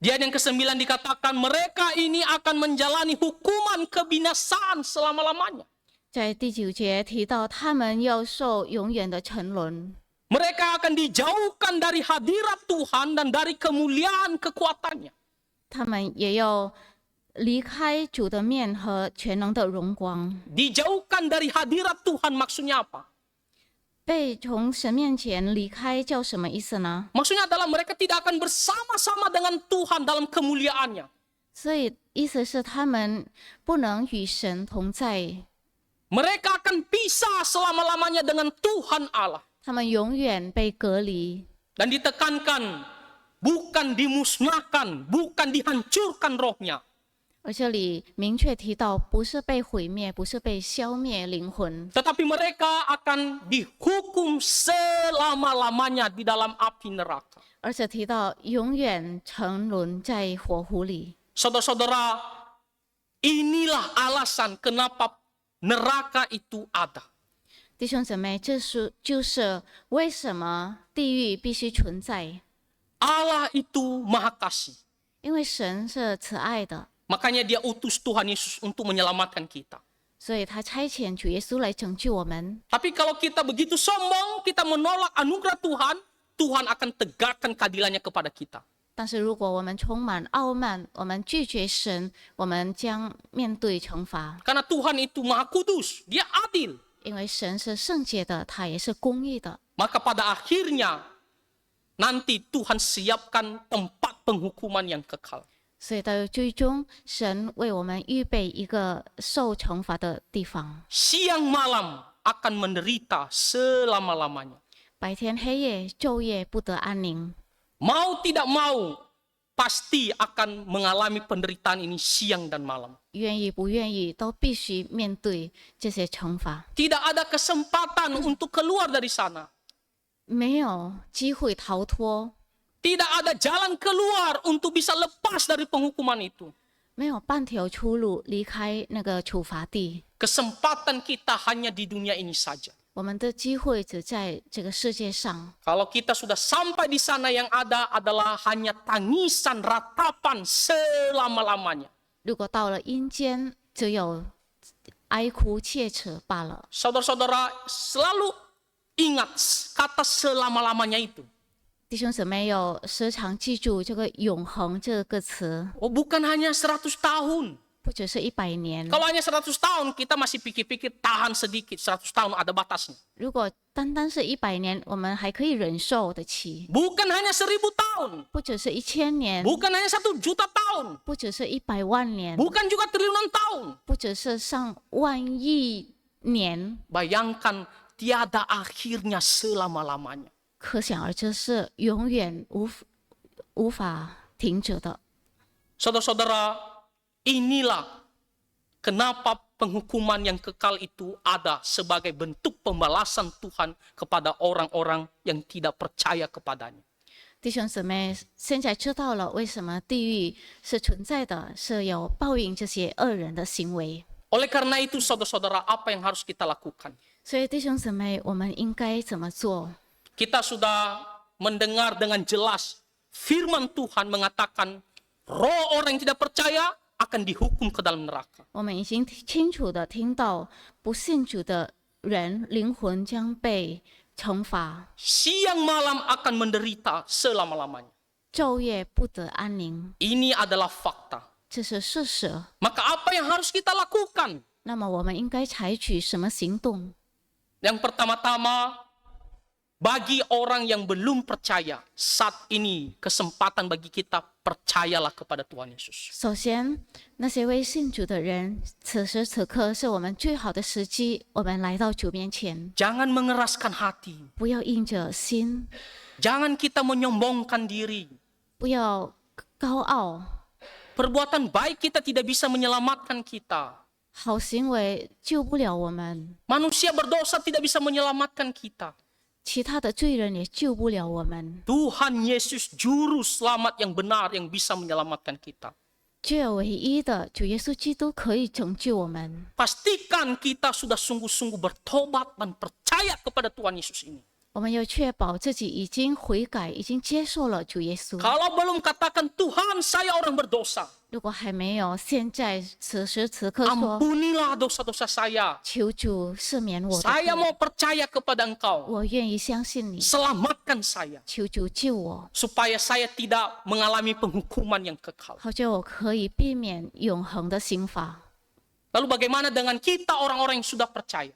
Di ayat yang ke-9 dikatakan mereka ini akan menjalani hukuman kebinasaan selama-lamanya. 在第9节提到，他们要受永远的沉沦， Mereka akan dijauhkan dari hadirat Tuhan dan dari kemuliaan kekuatannya. 他们也要离开主的面和全能的荣光。 Dijauhkan dari hadirat Tuhan maksudnya apa? 被从神面前离开叫什么意思呢？ Maksudnya adalah mereka tidak akan bersama-sama dengan Tuhan dalam kemuliaannya. 所以意思是他们不能与神同在， Mereka akan pisah selama-lamanya dengan Tuhan Allah. 他们永远被隔离。 Dan ditekankan, bukan dimusnahkan, bukan dihancurkan rohnya. 而这里明确提到，不是被毁灭，不是被消灭灵魂， Tetapi mereka akan dihukum selama-lamanya di dalam api neraka. 而且提到永远沉沦在火湖里。 Saudara-saudara, inilah alasan kenapa neraka itu ada. 弟兄姊妹，就是为什么地狱必须存在， Allah itu maha kasih. 因为神是慈爱的， Makanya dia utus Tuhan Yesus untuk menyelamatkan kita. 所以他差遣主耶稣来拯救我们。 Tapi kalau kita begitu sombong, kita menolak anugerah Tuhan, Tuhan akan tegakkan keadilannya kepada kita. 但是如果我们充满傲慢，我们拒绝神，我们将面对惩罚。 Karena Tuhan itu maha kudus, dia adil. 因为神是圣洁的，他也是公义的。 Maka pada akhirnya, nanti Tuhan siapkan tempat penghukuman yang kekal. 所以到最终，神为我们预备一个受惩罚的地方。 Siang malam akan menderita selama-lamanya. 白天黑夜，昼夜不得安宁。 Mau tidak mau, pasti akan mengalami penderitaan ini siang dan malam. 愿意不愿意，都必须面对这些惩罚。 Tidak ada kesempatan untuk keluar dari sana. 没有机会逃脱， Tidak ada jalan keluar untuk bisa lepas dari penghukuman itu. 没有半条出路离开那个处罚地。 Kesempatan kita hanya di dunia ini saja. 我们的机会只在这个世界上。 Kalau kita sudah sampai di sana, yang ada adalah hanya tangisan, ratapan selama-lamanya. 如果到了阴间，只有哀哭切齿罢了。 Saudara-saudara selalu ingat kata selama-lamanya itu. 弟兄姊妹要时常记住这个永恒这个词， Oh, bukan hanya 100 tahun. 不只是100年。 Kalau hanya 100 tahun, kita masih pikir-pikir tahan sedikit. 100 tahun ada batasnya. 如果单单是100年，我们还可以忍受得起， Bukan hanya 1000 tahun. 不只是1000年， Bukan hanya 1 juta tahun. 不只是100万年， Bukan juga triliunan tahun. 不只是上万亿年。 Bayangkan tiada akhirnya selama-lamanya. 可想而知，是永远无法停止的。 Saudara-saudara, inilah kenapa penghukuman yang kekal itu ada sebagai bentuk pembalasan Tuhan kepada orang-orang yang tidak percaya kepadanya. 弟兄姊妹，现在知道了为什么地狱是存在的，是有报应这些恶人的行为。 Oleh karena itu, saudara-saudara, apa yang harus kita lakukan? 所以弟兄姊妹，我们应该怎么做？ Kita sudah mendengar dengan jelas firman Tuhan mengatakan roh orang yang tidak percaya akan dihukum ke dalam neraka. 我们已经清楚的听到，不信主的人灵魂将被惩罚， Siang malam akan menderita selama-lamanya. 昼夜不得安宁， Ini adalah fakta. 这是事实。 Maka apa yang harus kita lakukan? 那么我们应该采取什么行动？ Yang pertama-tama, bagi orang yang belum percaya, saat ini kesempatan bagi kita, percayalah kepada Tuhan Yesus. 首先，那些未信主的人，此时此刻是我们最好的时机，我们来到主面前， Jangan mengeraskan hati. 不要硬着心， Jangan kita menyombongkan diri. 不要高傲， Perbuatan baik kita tidak bisa menyelamatkan kita. 好行为救不了我们， Manusia berdosa tidak bisa menyelamatkan kita. 其他的罪人也救不了我们。 Tuhan Yesus juru selamat yang benar yang bisa menyelamatkan kita. 只有唯一的主耶稣基督可以拯救我们。 Pastikan kita sudah sungguh-sungguh bertobat dan percaya kepada Tuhan Yesus ini. 我们要确保自己已经悔改，已经接受了主耶稣。 Kalau belum, katakan, Tuhan, saya orang berdosa. 如果还没有，现在此时此刻说， Ampunilah dosa-dosa saya. 求主赦免我的 Saya 罪， mau percaya kepada Engkau. 我愿意相信你， Selamatkan saya. 求主救我， Supaya saya tidak mengalami penghukuman yang kekal. 好叫我可以避免永恒的刑罚。 Lalu bagaimana dengan kita orang-orang yang sudah percaya?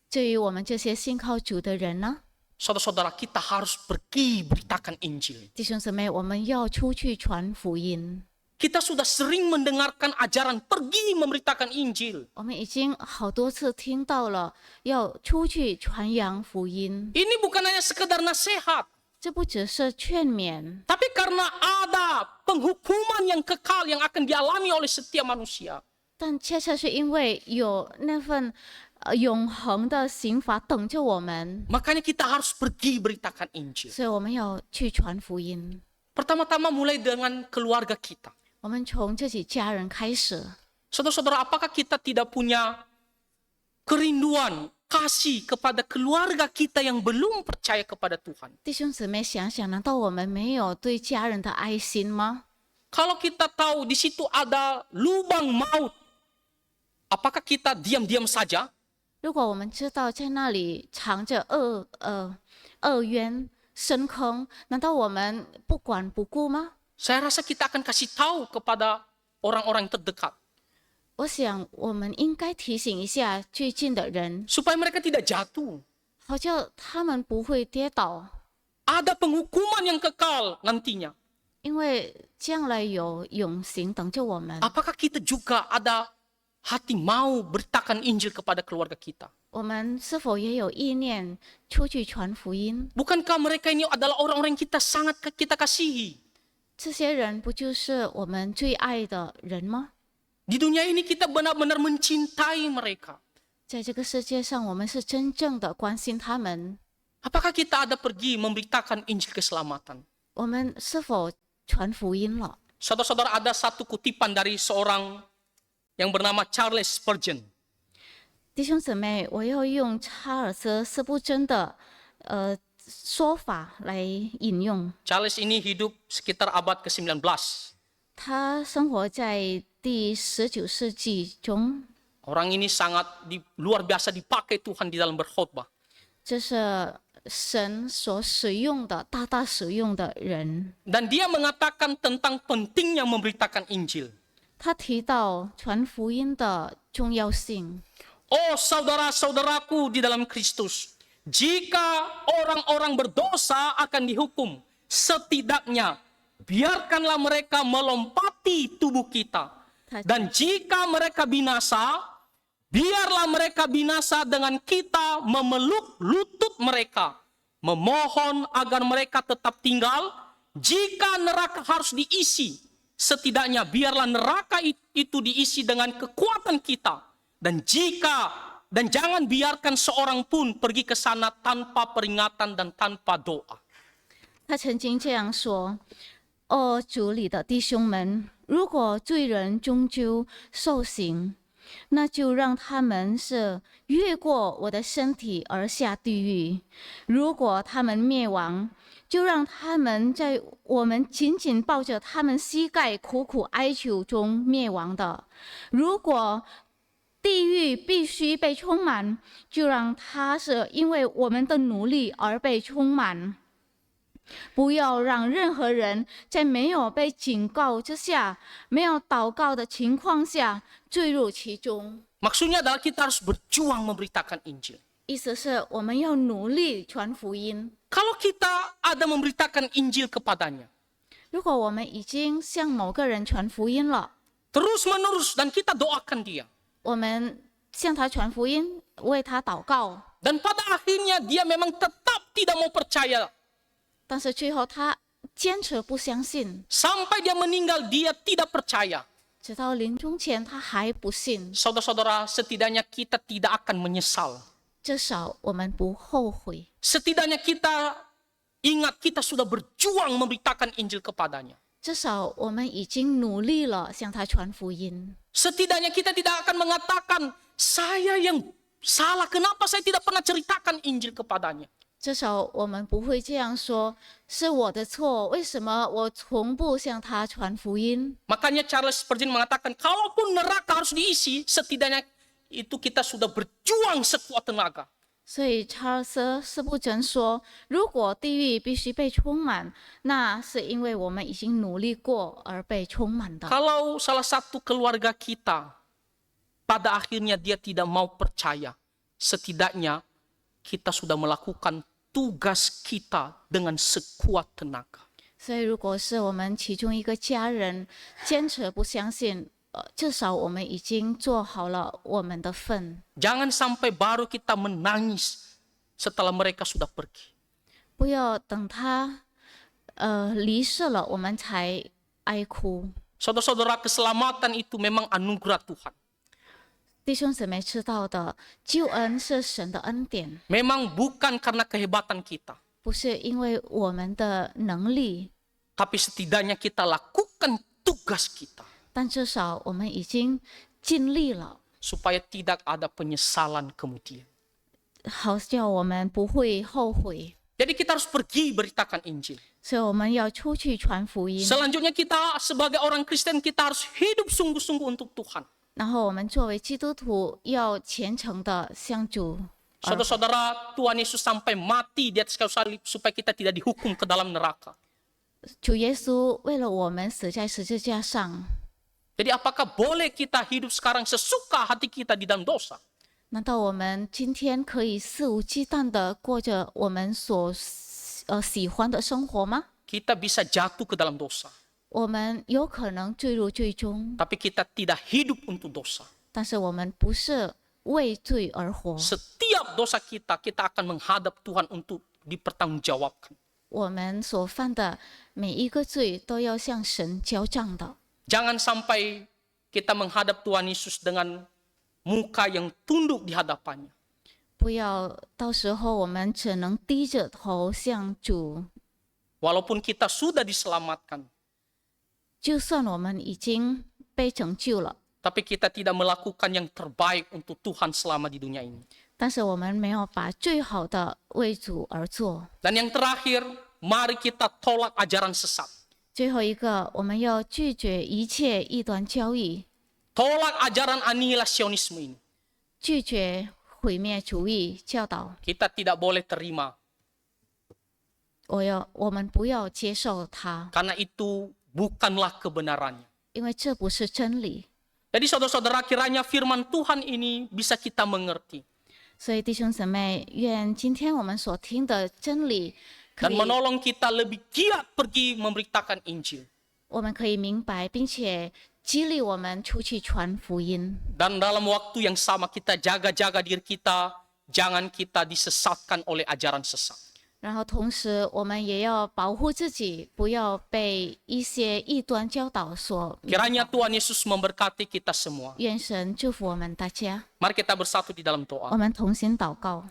至于我们这些信靠主的人呢， Saudara-saudara, kita harus pergi beritakan Injil. 弟兄姊妹，我们要出去传福音。 Kita sudah sering mendengarkan ajaran pergi memberitakan Injil. 我们已经好多次听到了要出去传扬福音， Ini bukan hanya sekedar nasihat, 这不只是劝勉， tapi karena ada penghukuman yang kekal yang akan dialami oleh setiap manusia. 但恰恰是因为有那份永恒的刑罚等着我们， Makanya kita harus pergi beritakan Injil. 所以我们要去传福音。 Pertama-tama mulai dengan keluarga kita. 我们从自己家人开始。 Saudara-saudara, apakah kita tidak punya kerinduan, kasih kepada keluarga kita yang belum percaya kepada Tuhan? 弟兄姊妹，想想，难道我们没有对家人的爱心吗？ Kalau kita tahu di situ ada lubang maut, apakah kita diam-diam saja? 如果我们知道在那里藏着恶冤深坑，难道我们不管不顾吗？ Saya rasa kita akan kasih tahu kepada orang-orang terdekat, 我想我们应该提醒一下最近的人， supaya mereka tidak jatuh. 好叫他们不会跌倒， Ada penghukuman yang kekal nantinya. 因为将来有永刑等着我们。 Apakah kita juga ada hati mau beritakan Injil kepada keluarga kita? 我们是否也有意念出去传福音？ Bukankah mereka ini adalah orang-orang yang sangat kita kasihi? 这些人不就是我们最爱的人吗？ Di dunia ini kita benar-benar mencintai mereka. 在这个世界上，我们是真正的关心他们。 Apakah kita ada pergi memberitakan Injil keselamatan? 我们是否传福音了？ Saudara-saudara, ada satu kutipan dari seorang yang bernama Charles Spurgeon. 弟兄姊妹，我要用查尔斯·斯布真的说法来引用。 Charles ini hidup sekitar abad ke-19. 他生活在第19世纪中， Orang ini sangat luar biasa dipakai Tuhan di dalam berkhotbah. 这是神所使用的大大使用的人。 Dan dia mengatakan tentang pentingnya memberitakan Injil. 他提到传福音的重要性。 Oh saudara-saudaraku di dalam Kristus, jika orang-orang berdosa akan dihukum, setidaknya biarkanlah mereka melompati tubuh kita. Dan jika mereka binasa, biarlah mereka binasa dengan kita memeluk lutut mereka, memohon agar mereka tetap tinggal. Jika neraka harus diisi, setidaknya biarlah neraka itu diisi dengan kekuatan kita. Dan jangan biarkan seorang pun pergi ke sana tanpa peringatan dan tanpa doa. 他曾经这样说：“哦，主里的弟兄们，如果罪人终究受刑，那就让他们是越过我的身体而下地狱；如果他们灭亡，就让他们在我们紧紧抱着他们膝盖苦苦哀求中灭亡的；如果地狱必须被充满，就让它是因为我们的努力而被充满。不要让任何人在没有被警告之下、没有祷告的情况下坠入其中。” Maksudnya adalah kita harus berjuang memberitakan Injil. 意思是我们要努力传福音。 Kalau kita ada memberitakan Injil kepadanya, 如果我们已经向某个人传福音了， terus menerus dan kita doakan dia, 我们向他传福音，为他祷告， dan pada akhirnya dia memang tetap tidak mau percaya, 但是最后他坚持不相信， sampai dia meninggal dia tidak percaya. 直到临终前他还不信。 Saudara-saudara, setidaknya kita tidak akan menyesal. 至少我们不后悔， Setidaknya kita ingat kita sudah berjuang memberitakan Injil kepadanya. 至少我们已经努力了向他传福音。 Setidaknya kita tidak akan mengatakan, saya yang salah, kenapa saya tidak pernah ceritakan Injil kepadanya. 至少我们不会这样说，是我的错，为什么我从不向他传福音？ Makanya Charles Spurgeon mengatakan, kalaupun neraka harus diisi, setidaknya itu kita sudah berjuang sekuat tenaga. 所以查尔斯·斯布真说，如果地狱必须被充满，那是因为我们已经努力过而被充满的。 Kalau salah satu keluarga kita, pada akhirnya dia tidak mau percaya, setidaknya kita sudah melakukan tugas kita dengan sekuat tenaga. 所以，如果是我们其中一个家人坚持不相信，至少我们已经做好了我们的份。 Jangan sampai baru kita menangis setelah mereka sudah pergi. 不要等他离世了，我们才哀哭。 Saudara-saudara, keselamatan itu memang anugerah Tuhan. 弟兄姊妹知道的，救恩是神的恩典， Memang bukan karena kehebatan kita, 不是因为我们的能力， tapi setidaknya kita lakukan tugas kita 但至少我们已经尽力了， supaya tidak ada penyesalan kemudian. 好叫我们不会后悔。 Jadi kita harus pergi beritakan Injil. 所以我们要出去传福音， Selanjutnya kita sebagai orang Kristen kita harus hidup sungguh-sungguh untuk Tuhan. 然后我们作为基督徒要虔诚的向主。 Saudara-saudara, Tuhan Yesus sampai mati di atas kayu salib supaya kita tidak dihukum ke dalam neraka. 主耶稣为了我们死在十字架上， Jadi apakah boleh kita hidup sekarang sesuka hati kita di dalam dosa? 难道我们今天可以肆无忌惮的过着我们所喜欢的生活吗？ Kita bisa jatuh ke dalam dosa, 我们有可能坠入最终， tapi kita tidak hidup untuk dosa. 但是我们不是为罪而活。 Setiap dosa kita akan menghadap Tuhan untuk dipertanggungjawabkan. 我们所犯的每一个罪都要向神交账的。 Jangan sampai kita menghadap Tuhan Yesus dengan muka yang tunduk di hadapannya. 不要到时候我们只能低着头向主， Walaupun kita sudah diselamatkan, 就算我们已经被拯救了， tapi kita tidak melakukan yang terbaik untuk Tuhan selama di dunia ini. 但是我们没有把最好的为主而做。 Dan yang terakhir, mari kita tolak ajaran sesat. 最后一个，我们要拒绝一切异端教义， Tolak ajaran anihilasionisme ini. 拒绝毁灭主义教导。 Kita tidak boleh terima, 我们不要接受它， karena itu bukanlah kebenarannya. 因为这不是真理。 Jadi saudara-saudara, kiranya firman Tuhan ini bisa kita mengerti 所以弟兄姊妹，愿今天我们所听的真理，可 dan 以 menolong kita lebih giat pergi memberitakan Injil. 我们可以明白，并且激励我们出去传福音。 Dan dalam waktu yang sama kita jaga-jaga diri kita, jangan kita disesatkan oleh ajaran sesat. 然后同时，我们也要保护自己，不要被一些异端教导所迷 Kiranya 惑。 Tuhan Yesus memberkati kita semua. 愿神祝福我们大家。 Mari kita bersatu di dalam 我 doa. 们同心祷告。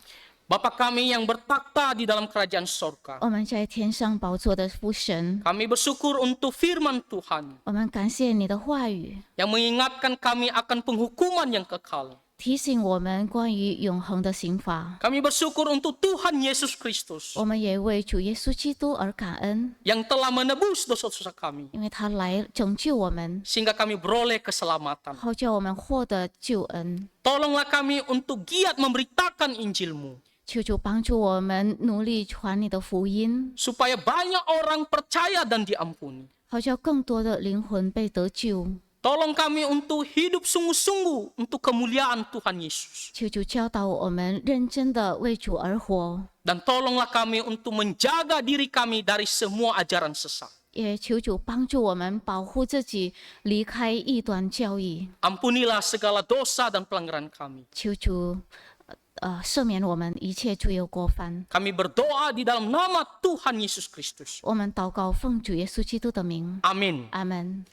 Bapa kami yang bertakhta di dalam kerajaan sorga, 我们在天上宝座的父神， kami bersyukur untuk firman Tuhan 我们感谢你的话语， yang mengingatkan kami akan penghukuman yang kekal. 提醒我们关于永恒的刑罚。 Kami bersyukur untuk Tuhan Yesus Kristus 我们也为主耶稣基督而感恩， yang telah menebus dosa-dosa kami, 因为他来拯救我们， sehingga kami beroleh keselamatan. 好叫我们获得救恩。 Tolonglah kami untuk giat memberitakan Injil-Mu, 求主帮助我们努力传你的福音， supaya banyak orang percaya dan diampuni. 好叫更多的灵魂被得救。 Tolong kami untuk hidup sungguh-sungguh untuk kemuliaan Tuhan Yesus. 求主教导我们认真的为主而活， Dan tolonglah kami untuk menjaga diri kami dari semua ajaran sesat. 也求主帮助我们保护自己，离开异端教义。 Ampunilah segala dosa dan pelanggaran kami. 求主赦免我们一切罪有过犯。 Kami berdoa di dalam nama Tuhan Yesus Kristus. 我们祷告，奉主耶稣基督的名， Amin. 阿门。